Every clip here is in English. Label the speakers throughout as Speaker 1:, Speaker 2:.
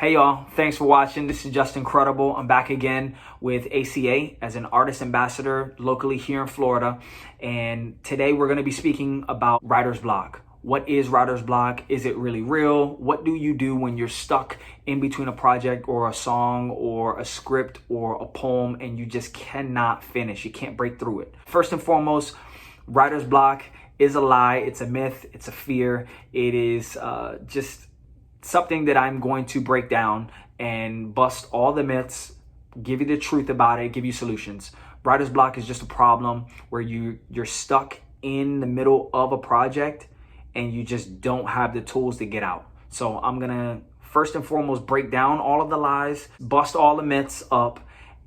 Speaker 1: Hey y'all, thanks for watching. This is Justincredible. I'm back again with ACA as an artist ambassador locally here in Florida. And today we're going to be speaking about writer's block. What is writer's block? Is it really real? What do you do when you're stuck in between a project or a song or a script or a poem and you just cannot finish? You can't break through it. First and foremost, writer's block is a lie. It's a myth. It's a fear. It is just something that I'm going to break down and bust all the myths, give you the truth about it, give you solutions. Writer's block is just a problem where you're stuck in the middle of a project and you just don't have the tools to get out. So I'm gonna first and foremost break down all of the lies, bust all the myths up,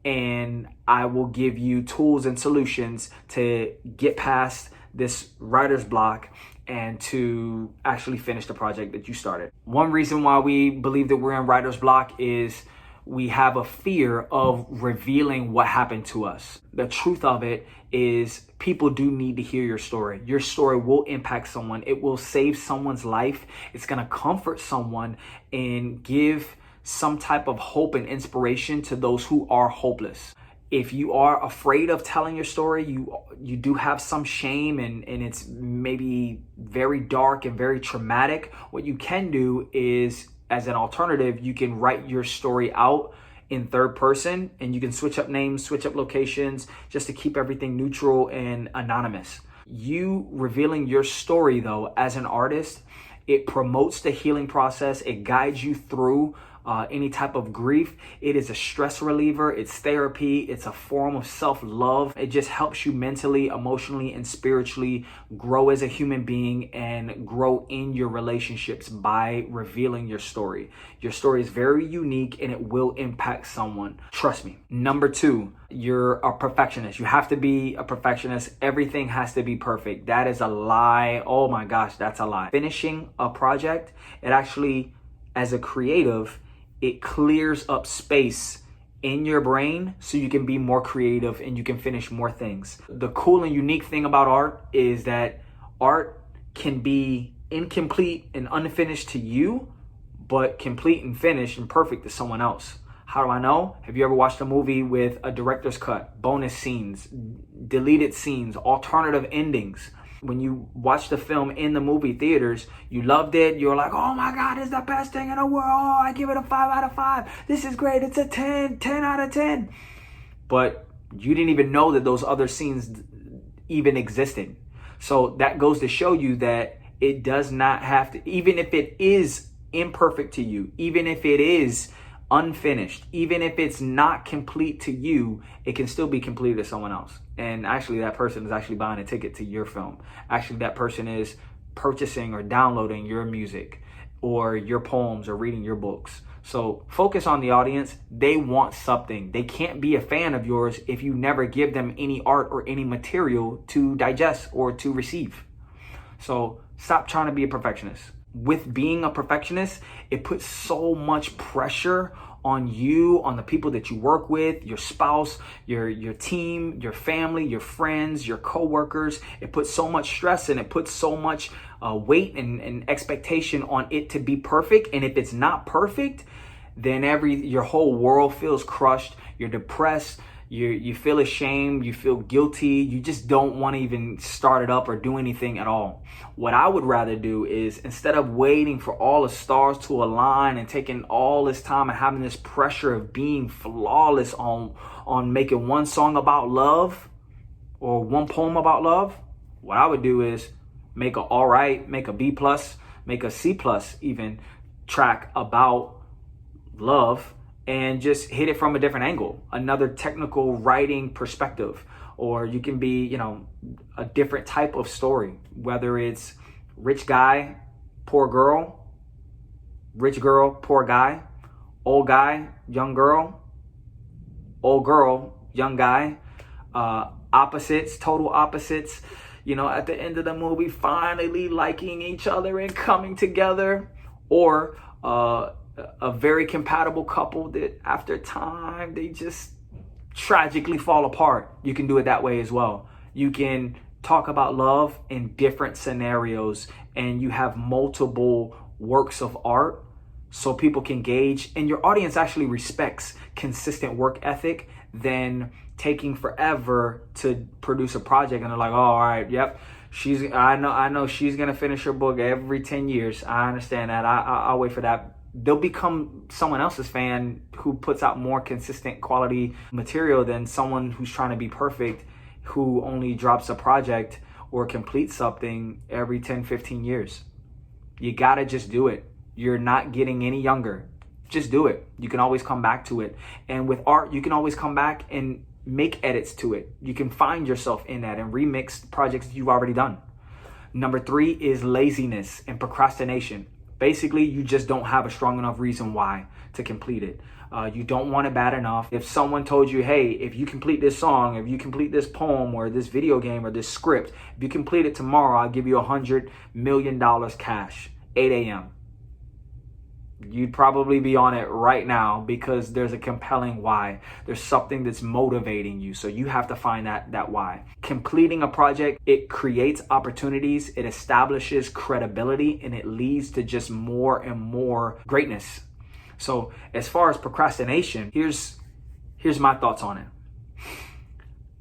Speaker 1: and I will give you tools and solutions to get past this writer's block and to actually finish the project that you started. One reason why we believe that we're in writer's block is we have a fear of revealing what happened to us. The truth of it is people do need to hear your story. Your story will impact someone. It will save someone's life. It's gonna comfort someone and give some type of hope and inspiration to those who are hopeless. If you are afraid of telling your story, you do have some shame and it's maybe very dark and very traumatic, what you can do is, as an alternative, you can write your story out in third person and you can switch up names, switch up locations, just to keep everything neutral and anonymous. You revealing your story though, as an artist, it promotes the healing process. It guides you through any type of grief. It is a stress reliever. It's therapy. It's a form of self-love. It just helps you mentally, emotionally, and spiritually grow as a human being and grow in your relationships by revealing your story. Your story is very unique and it will impact someone. Trust me. Number two, you're a perfectionist. You have to be a perfectionist. Everything has to be perfect. That is a lie. Oh my gosh, that's a lie. Finishing a project, it actually, as a creative, it clears up space in your brain so you can be more creative and you can finish more things. The cool and unique thing about art is that art can be incomplete and unfinished to you, but complete and finished and perfect to someone else. How do I know? Have you ever watched a movie with a director's cut, bonus scenes, deleted scenes, alternative endings? When you watch the film in the movie theaters, you loved it. You're like, oh my God, it's the best thing in the world. Oh, I give it a 5 out of 5. This is great. It's a 10 out of 10. But you didn't even know that those other scenes even existed. So that goes to show you that it does not have to, even if it is imperfect to you, even if it is unfinished, even if it's not complete to you, it can still be completed to someone else. And actually that person is actually buying a ticket to your film. Actually that person is purchasing or downloading your music or your poems or reading your books. So focus on the audience. They want something. They can't be a fan of yours if you never give them any art or any material to digest or to receive. So stop trying to be a perfectionist. With being a perfectionist, it puts so much pressure on you, on the people that you work with, your spouse, your team, your family, your friends, your coworkers. It puts so much stress and it puts so much weight and expectation on it to be perfect. And if it's not perfect, then your whole world feels crushed. You're depressed. You feel ashamed, you feel guilty, you just don't want to even start it up or do anything at all. What I would rather do is, instead of waiting for all the stars to align and taking all this time and having this pressure of being flawless on making one song about love or one poem about love, what I would do is make a all right, make a B plus, make a C plus even track about love, and just hit it from a different angle, another technical writing perspective. Or you can be, a different type of story, whether it's rich guy, poor girl, rich girl, poor guy, old guy, young girl, old girl, young guy, opposites, total opposites, at the end of the movie, finally liking each other and coming together. Or a very compatible couple that after time, they just tragically fall apart. You can do it that way as well. You can talk about love in different scenarios and you have multiple works of art so people can gauge and your audience actually respects consistent work ethic than taking forever to produce a project. And they're like, oh, all right, yep. I know she's going to finish her book every 10 years. I understand that. I'll wait for that. They'll become someone else's fan who puts out more consistent quality material than someone who's trying to be perfect, who only drops a project or completes something every 10, 15 years. You got to just do it. You're not getting any younger. Just do it. You can always come back to it. And with art, you can always come back and make edits to it. You can find yourself in that and remix projects you've already done. Number 3 is laziness and procrastination. Basically, you just don't have a strong enough reason why to complete it. You don't want it bad enough. If someone told you, hey, if you complete this song, if you complete this poem or this video game or this script, if you complete it tomorrow, I'll give you $100 million cash, 8 a.m. You'd probably be on it right now because there's a compelling why. There's something that's motivating you. So you have to find that why. Completing a project, it creates opportunities, it establishes credibility, and it leads to just more and more greatness. So as far as procrastination, here's my thoughts on it.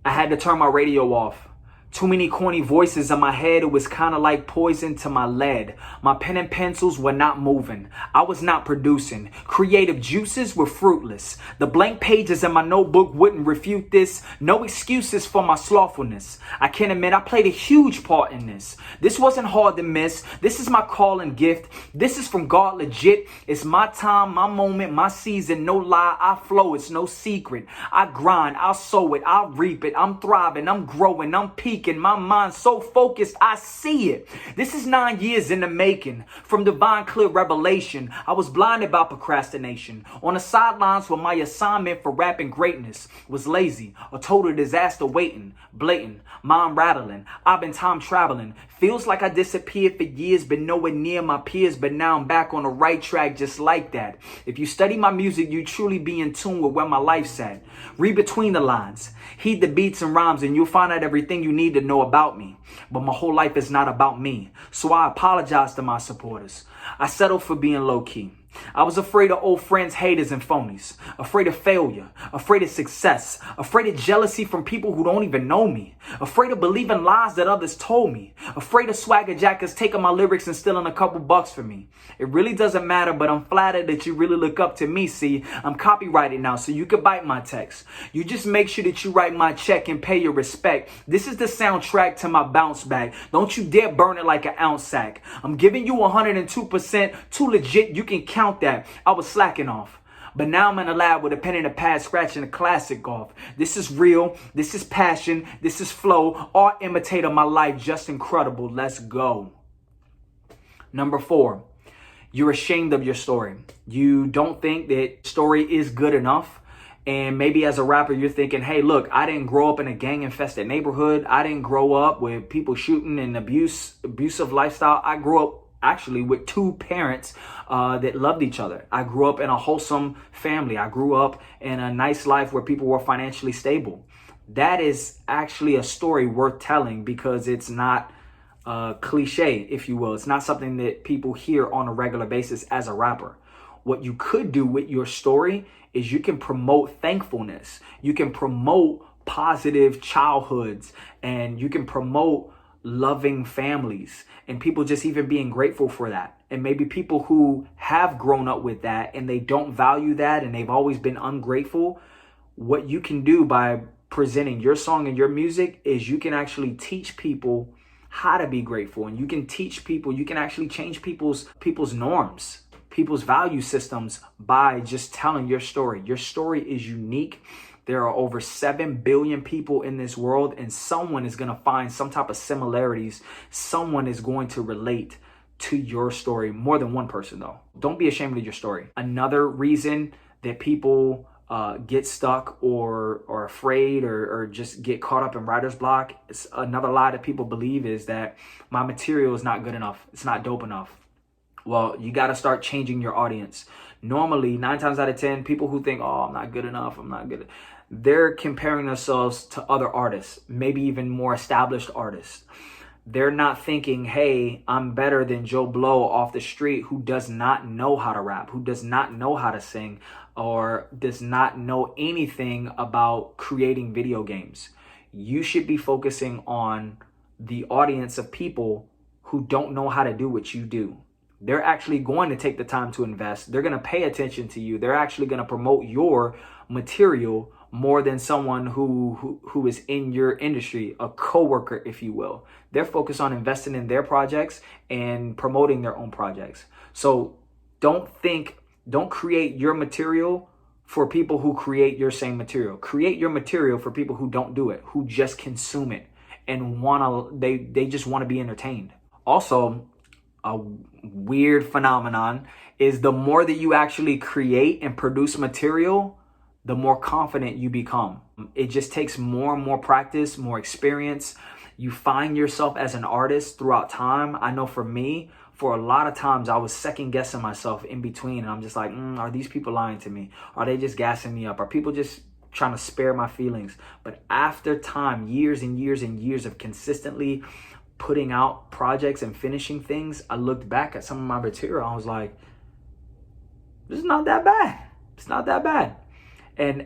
Speaker 1: I had to turn my radio off. Too many corny voices in my head. It was kind of like poison to my lead. My pen and pencils were not moving. I was not producing. Creative juices were fruitless. The blank pages in my notebook wouldn't refute this. No excuses for my slothfulness. I can admit I played a huge part in this. This wasn't hard to miss. This is my call and gift. This is from God legit. It's my time, my moment, my season. No lie, I flow. It's no secret. I grind, I'll sow it, I'll reap it. I'm thriving, I'm growing, I'm peaking. In my mind so focused, I see it. This is 9 years in the making. From divine clear revelation, I was blinded by procrastination. On the sidelines where my assignment for rapping greatness was lazy, a total disaster waiting, blatant, mind rattling. I've been time traveling. Feels like I disappeared for years, but nowhere near my peers. But now I'm back on the right track just like that. If you study my music, you truly be in tune with where my life's at. Read between the lines. Heed the beats and rhymes, and you'll find out everything you need to know about me. But my whole life is not about me. So I apologize to my supporters. I settled for being low-key. I was afraid of old friends, haters, and phonies. Afraid of failure. Afraid of success. Afraid of jealousy from people who don't even know me. Afraid of believing lies that others told me. Afraid of swagger jackers taking my lyrics and stealing a couple bucks from me. It really doesn't matter, but I'm flattered that you really look up to me. See, I'm copyrighted now, so you can bite my text. You just make sure that you write my check and pay your respect. This is the soundtrack to my bounce back. Don't you dare burn it like an ounce sack. I'm giving you 102%. Too legit, you can count that. I was slacking off. But now I'm in a lab with a pen and a pad scratching a classic off. This is real. This is passion. This is flow. Art imitator my life. Just incredible. Let's go. Number 4. You're ashamed of your story. You don't think that story is good enough. And maybe as a rapper, you're thinking, hey, look, I didn't grow up in a gang-infested neighborhood. I didn't grow up with people shooting and abusive lifestyle. I grew up actually with 2 parents that loved each other. I grew up in a wholesome family. I grew up in a nice life where people were financially stable. That is actually a story worth telling because it's not cliche, if you will. It's not something that people hear on a regular basis as a rapper. What you could do with your story is you can promote thankfulness. You can promote positive childhoods, and you can promote loving families and people just even being grateful for that. And maybe people who have grown up with that and they don't value that and they've always been ungrateful, what you can do by presenting your song and your music is you can actually teach people how to be grateful, and you can teach people, you can actually change people's norms, people's value systems by just telling your story. Your story is unique. There are over 7 billion people in this world, and someone is going to find some type of similarities. Someone is going to relate to your story. More than one person, though. Don't be ashamed of your story. Another reason that people get stuck or afraid or just get caught up in writer's block, it's another lie that people believe is that my material is not good enough. It's not dope enough. Well, you got to start changing your audience. Normally, 9 times out of 10, people who think, oh, I'm not good enough, they're comparing themselves to other artists, maybe even more established artists. They're not thinking, hey, I'm better than Joe Blow off the street who does not know how to rap, who does not know how to sing, or does not know anything about creating video games. You should be focusing on the audience of people who don't know how to do what you do. They're actually going to take the time to invest. They're going to pay attention to you. They're actually going to promote your material more than someone who is in your industry, a coworker, if you will. They're focused on investing in their projects and promoting their own projects. So don't create your material for people who create your same material. Create your material for people who don't do it, who just consume it and they just want to be entertained. Also, a weird phenomenon is the more that you actually create and produce material, the more confident you become. It just takes more and more practice, more experience. You find yourself as an artist throughout time. I know for me, for a lot of times I was second guessing myself in between, and I'm just like, are these people lying to me? Are they just gassing me up? Are people just trying to spare my feelings? But after time, years and years and years of consistently putting out projects and finishing things, I looked back at some of my material. I was like, this is not that bad. It's not that bad. And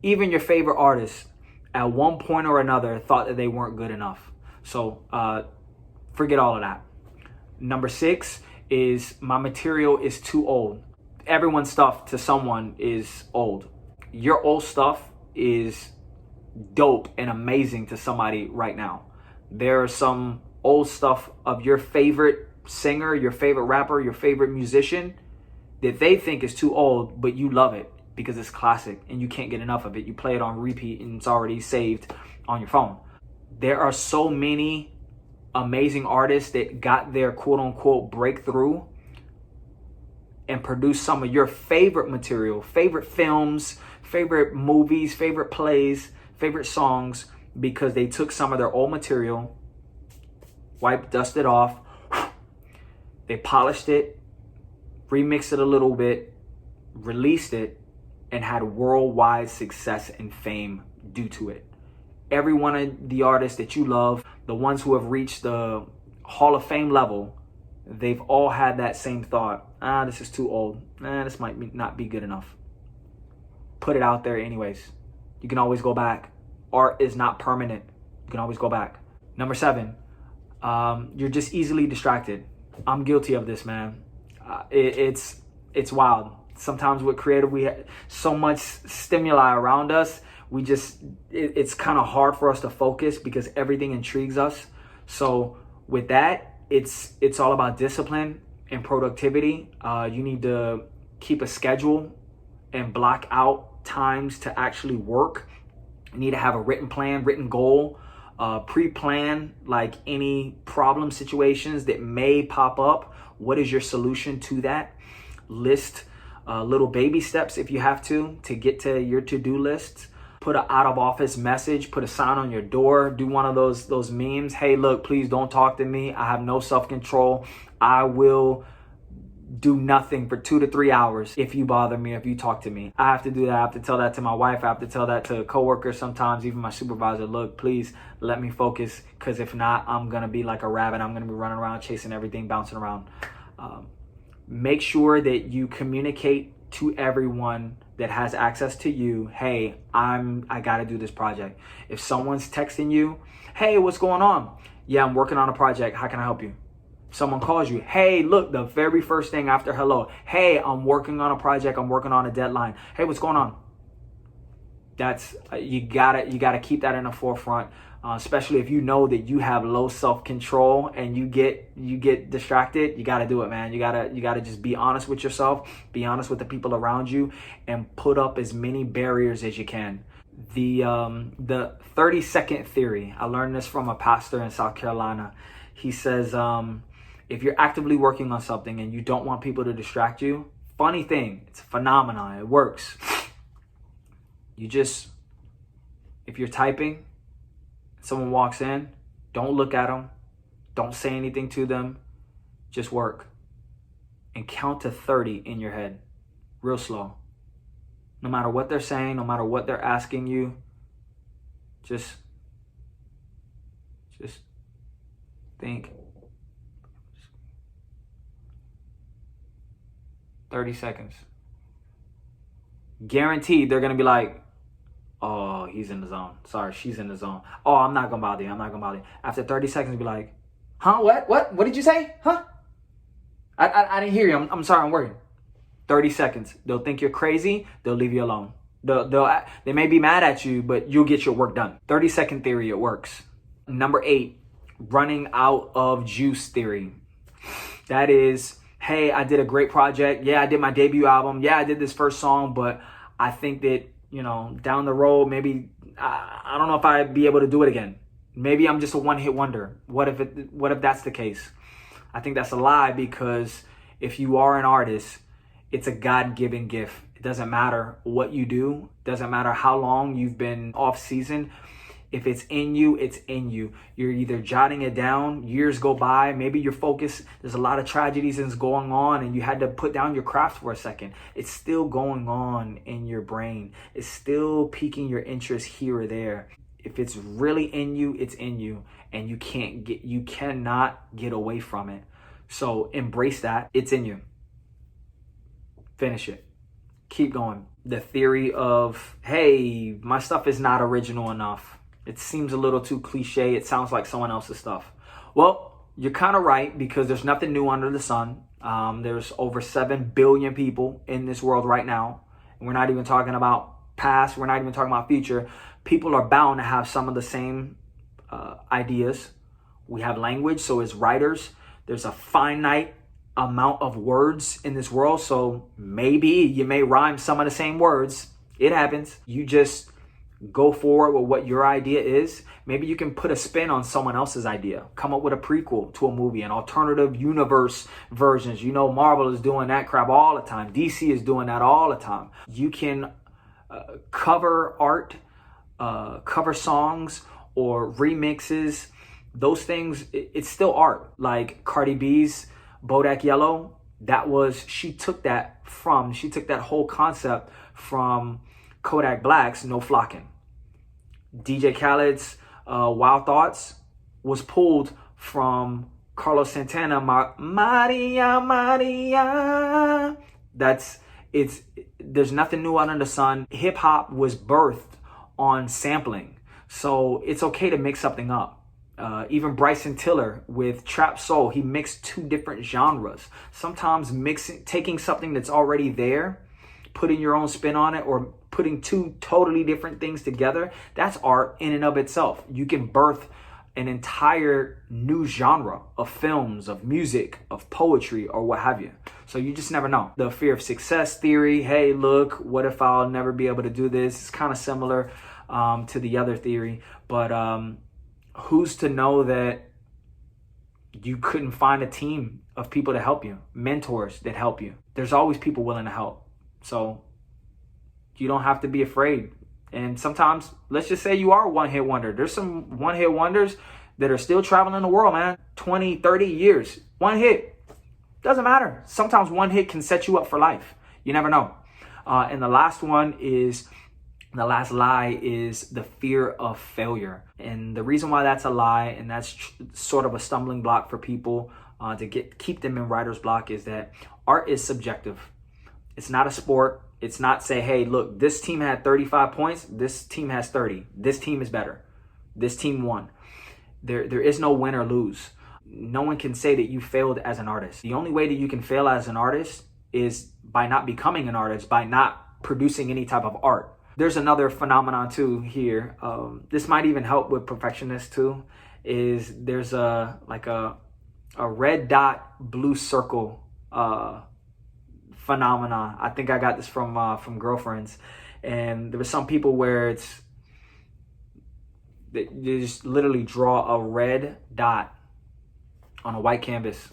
Speaker 1: even your favorite artists at one point or another thought that they weren't good enough. So forget all of that. Number 6 is my material is too old. Everyone's stuff to someone is old. Your old stuff is dope and amazing to somebody right now. There are some old stuff of your favorite singer, your favorite rapper, your favorite musician that they think is too old, but you love it because it's classic and you can't get enough of it. You play it on repeat and it's already saved on your phone. There are so many amazing artists that got their quote unquote breakthrough and produced some of your favorite material, favorite films, favorite movies, favorite plays, favorite songs, because they took some of their old material, dusted off, they polished it, remixed it a little bit, released it, and had worldwide success and fame due to it. Every one of the artists that you love, the ones who have reached the Hall of Fame level, they've all had that same thought. This is too old. This might not be good enough. Put it out there anyways. You can always go back. Art is not permanent. You can always go back. Number 7, you're just easily distracted. I'm guilty of this, man. It's wild. Sometimes with creative, we have so much stimuli around us. It's kind of hard for us to focus because everything intrigues us. So with that, it's all about discipline and productivity. You need to keep a schedule and block out times to actually work. You need to have a written plan, written goal, pre-plan like any problem situations that may pop up. What is your solution to that? List little baby steps if you have to get to your to-do lists. Put an out of office message, put a sign on your door, do one of those memes. Hey, look, please don't talk to me. I have no self-control. I will do nothing for 2 to 3 hours if you bother me, if you talk to me. I have to do that. I have to tell that to my wife. I have to tell that to coworkers sometimes, even my supervisor. Look, please let me focus, because if not, I'm going to be like a rabbit. I'm going to be running around, chasing everything, bouncing around. Make sure that you communicate to everyone that has access to you. Hey, I got to do this project. If someone's texting you, hey, what's going on? Yeah, I'm working on a project. How can I help you? Someone calls you, hey, look, the very first thing after hello, hey, I'm working on a project, I'm working on a deadline. Hey, what's going on? That's you gotta keep that in the forefront, especially if you know that you have low self-control and you get distracted. You gotta do it, man. You gotta just be honest with yourself, be honest with the people around you, and put up as many barriers as you can. The 30-second theory, I learned this from a pastor in South Carolina. He says, if you're actively working on something and you don't want people to distract you, funny thing, it's a phenomenon, it works. If you're typing, someone walks in, don't look at them, don't say anything to them, just work. And count to 30 in your head, real slow. No matter what they're saying, no matter what they're asking you, just Think. 30 seconds. Guaranteed they're going to be like, oh, he's in the zone. Sorry, she's in the zone. Oh, I'm not going to bother you. I'm not going to bother you. After 30 seconds, be like, huh? What did you say? Huh? I didn't hear you. I'm sorry. I'm worried. 30 seconds. They'll think you're crazy. They'll leave you alone. They may be mad at you, but you'll get your work done. 30-second theory, it works. Number 8, running out of juice theory. That is, hey, I did a great project. Yeah, I did my debut album. Yeah, I did this first song, but I think that, down the road, maybe I don't know if I'd be able to do it again. Maybe I'm just a one-hit wonder. What if that's the case? I think that's a lie, because if you are an artist, it's a God-given gift. It doesn't matter what you do. Doesn't matter how long you've been off season. If it's in you, it's in you. You're either jotting it down, years go by, maybe your focus, there's a lot of tragedies that's going on and you had to put down your craft for a second. It's still going on in your brain. It's still piquing your interest here or there. If it's really in you, it's in you, and you cannot get away from it. So embrace that. It's in you. Finish it. Keep going. The theory of, hey, my stuff is not original enough. It seems a little too cliche. It sounds like someone else's stuff. Well, you're kind of right, because there's nothing new under the sun. There's over 7 billion people in this world right now. And we're not even talking about past. We're not even talking about future. People are bound to have some of the same ideas. We have language, so as writers, there's a finite amount of words in this world. So maybe you may rhyme some of the same words. It happens. You just go forward with what your idea is. Maybe you can put a spin on someone else's idea. Come up with a prequel to a movie, an alternative universe versions. Marvel is doing that crap all the time. DC is doing that all the time. You can cover art, cover songs, or remixes. Those things, it's still art. Like Cardi B's Bodak Yellow, she took that whole concept from Kodak Black's No Flocking. DJ Khaled's Wild Thoughts was pulled from Carlos Santana, Maria, Maria. There's nothing new under the sun. Hip hop was birthed on sampling. So it's okay to mix something up. Even Bryson Tiller with Trap Soul, he mixed 2 different genres. Sometimes taking something that's already there, putting your own spin on it, or putting 2 totally different things together, that's art in and of itself. You can birth an entire new genre of films, of music, of poetry, or what have you. So you just never know. The fear of success theory, hey, look, what if I'll never be able to do this? It's kind of similar to the other theory, but who's to know that you couldn't find a team of people to help you, mentors that help you? There's always people willing to help. So you don't have to be afraid. And sometimes, let's just say you are a one-hit wonder. There's some one-hit wonders that are still traveling the world, man. 20, 30 years. One hit. Doesn't matter. Sometimes one hit can set you up for life. You never know. And the last line is the fear of failure. And the reason why that's a lie, and that's sort of a stumbling block for people to keep them in writer's block, is that art is subjective. It's not a sport. It's not say, hey, look, this team had 35 points. This team has 30. This team is better. This team won. There is no win or lose. No one can say that you failed as an artist. The only way that you can fail as an artist is by not becoming an artist, by not producing any type of art. There's another phenomenon too here. This might even help with perfectionists too. Is there's a red dot, blue circle phenomenon. I think I got this from girlfriends, and there were some people where they just literally draw a red dot on a white canvas,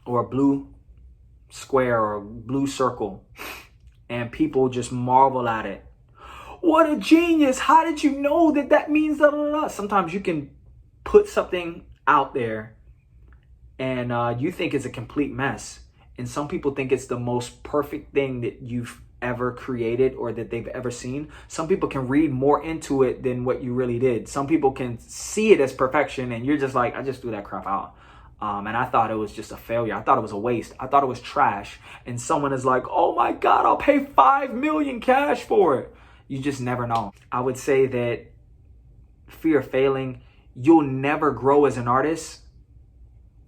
Speaker 1: or a blue square, or a blue circle, and people just marvel at it. What a genius! How did you know that means da da da? Sometimes you can put something out there and you think it's a complete mess, and some people think it's the most perfect thing that you've ever created or that they've ever seen. Some people can read more into it than what you really did. Some people can see it as perfection and you're just like, I just threw that crap out. And I thought it was just a failure. I thought it was a waste. I thought it was trash. And someone is like, oh my God, I'll pay $5 million cash for it. You just never know. I would say that fear of failing, you'll never grow as an artist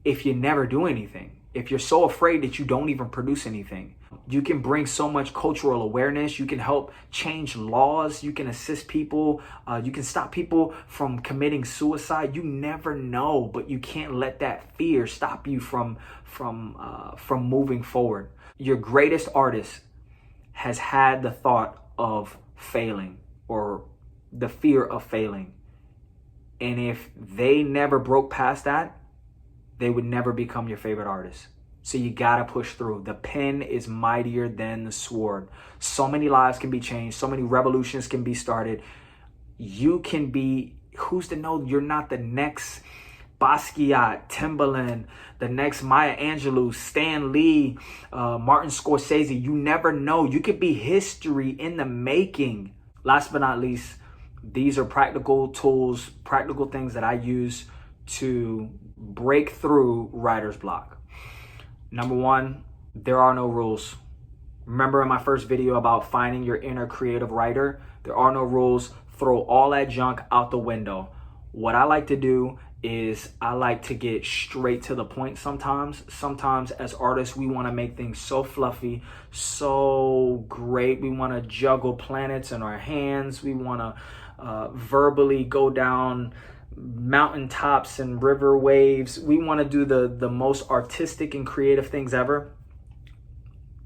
Speaker 1: if you never do anything. If you're so afraid that you don't even produce anything. You can bring so much cultural awareness. You can help change laws. You can assist people. You can stop people from committing suicide. You never know, but you can't let that fear stop you from moving forward. Your greatest artist has had the thought of failing or the fear of failing. And if they never broke past that, they would never become your favorite artist. So you gotta push through. The pen is mightier than the sword. So many lives can be changed. So many revolutions can be started. You can be, who's to know you're not the next Basquiat, Timbaland, the next Maya Angelou, Stan Lee, Martin Scorsese. You never know. You could be history in the making. Last but not least, these are practical tools, practical things that I use to break through writer's block. Number one, there are no rules. Remember in my first video about finding your inner creative writer, there are no rules. Throw all that junk out the window. What I like to do is I like to get straight to the point sometimes. Sometimes as artists, we want to make things so fluffy, so great. We want to juggle planets in our hands. We want to verbally go down mountaintops and river waves. We want to do the most artistic and creative things ever.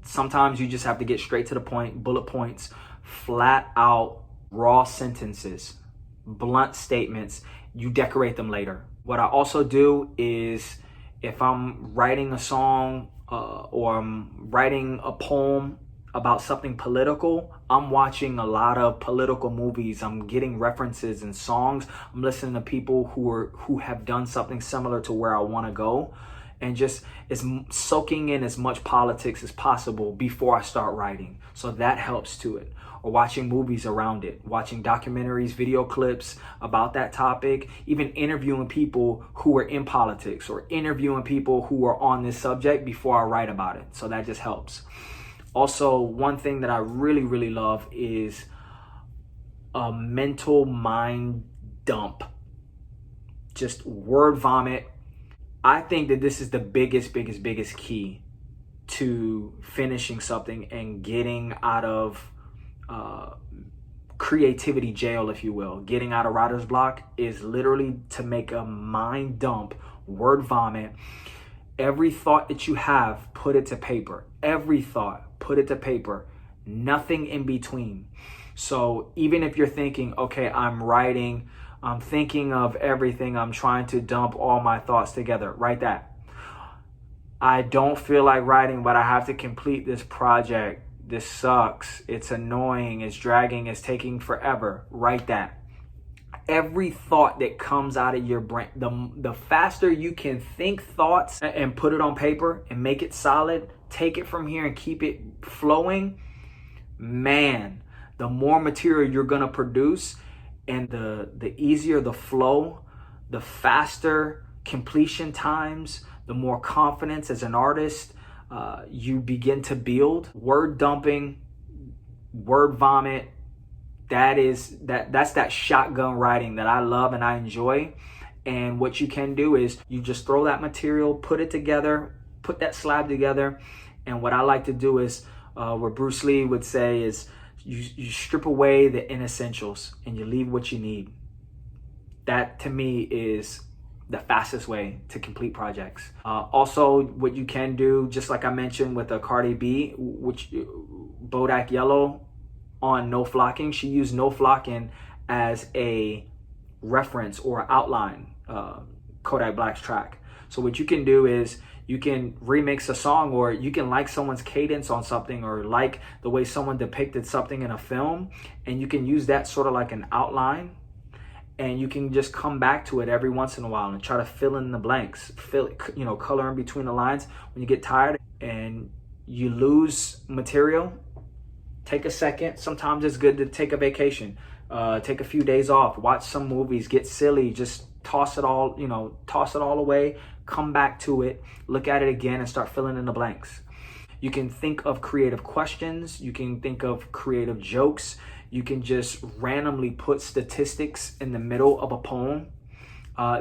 Speaker 1: Sometimes you just have to get straight to the point, bullet points, flat out, raw sentences, blunt statements. You decorate them later. What I also do is if I'm writing a song or I'm writing a poem about something political, I'm watching a lot of political movies. I'm getting references in songs. I'm listening to people who have done something similar to where I want to go, and just is soaking in as much politics as possible before I start writing. So that helps to it. Or watching movies around it, watching documentaries, video clips about that topic, even interviewing people who are in politics or interviewing people who are on this subject before I write about it. So that just helps. Also, one thing that I really, really love is a mental mind dump. Just word vomit. I think that this is the biggest key to finishing something and getting out of creativity jail, if you will. Getting out of writer's block is literally to make a mind dump, word vomit. Every thought that you have, put it to paper. Every thought, put it to paper. Nothing in between. So even if you're thinking, okay, I'm writing, I'm thinking of everything, I'm trying to dump all my thoughts together, write that. I don't feel like writing, but I have to complete this project. This sucks. It's annoying. It's dragging. It's taking forever. Write that. Every thought that comes out of your brain, the faster you can think thoughts and put it on paper and make it solid, take it from here and keep it flowing, man, the more material you're going to produce, and the easier the flow, the faster completion times, the more confidence as an artist you begin to build. Word dumping, word vomit, that's that shotgun writing that I love and I enjoy. And what you can do is you just throw that material, put it together, put that slab together. And what I like to do is what Bruce Lee would say is you strip away the inessentials and you leave what you need. That to me is the fastest way to complete projects. Also, what you can do, just like I mentioned with the Cardi B, which Bodak Yellow on No Flocking, she used No Flocking as a reference or outline, Kodak Black's track. So what you can do is you can remix a song, or you can like someone's cadence on something, or like the way someone depicted something in a film, and you can use that sort of like an outline. And you can just come back to it every once in a while and try to fill in the blanks, color in between the lines. When you get tired and you lose material, take a second. Sometimes it's good to take a vacation, take a few days off, watch some movies, get silly, just toss it all, toss it all away, come back to it, look at it again and start filling in the blanks. You can think of creative questions. You can think of creative jokes. You can just randomly put statistics in the middle of a poem.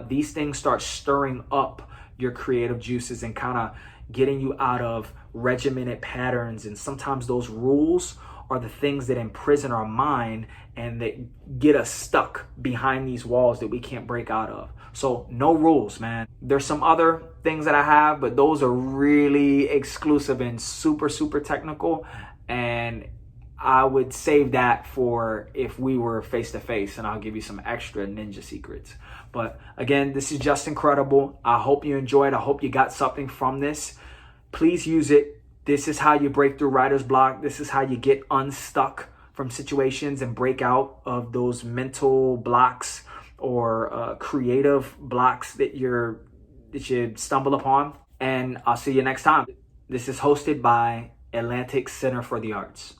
Speaker 1: These things start stirring up your creative juices and kind of getting you out of regimented patterns. And sometimes those rules are the things that imprison our mind and that get us stuck behind these walls that we can't break out of. So no rules, man. There's some other things that I have, but those are really exclusive and super, super technical. And I would save that for if we were face to face, and I'll give you some extra ninja secrets. But again, this is Justincredible. I hope you enjoyed. I hope you got something from this. Please use it. This is how you break through writer's block. This is how you get unstuck from situations and break out of those mental blocks or creative blocks that you stumble upon. And I'll see you next time. This is hosted by Atlantic Center for the Arts.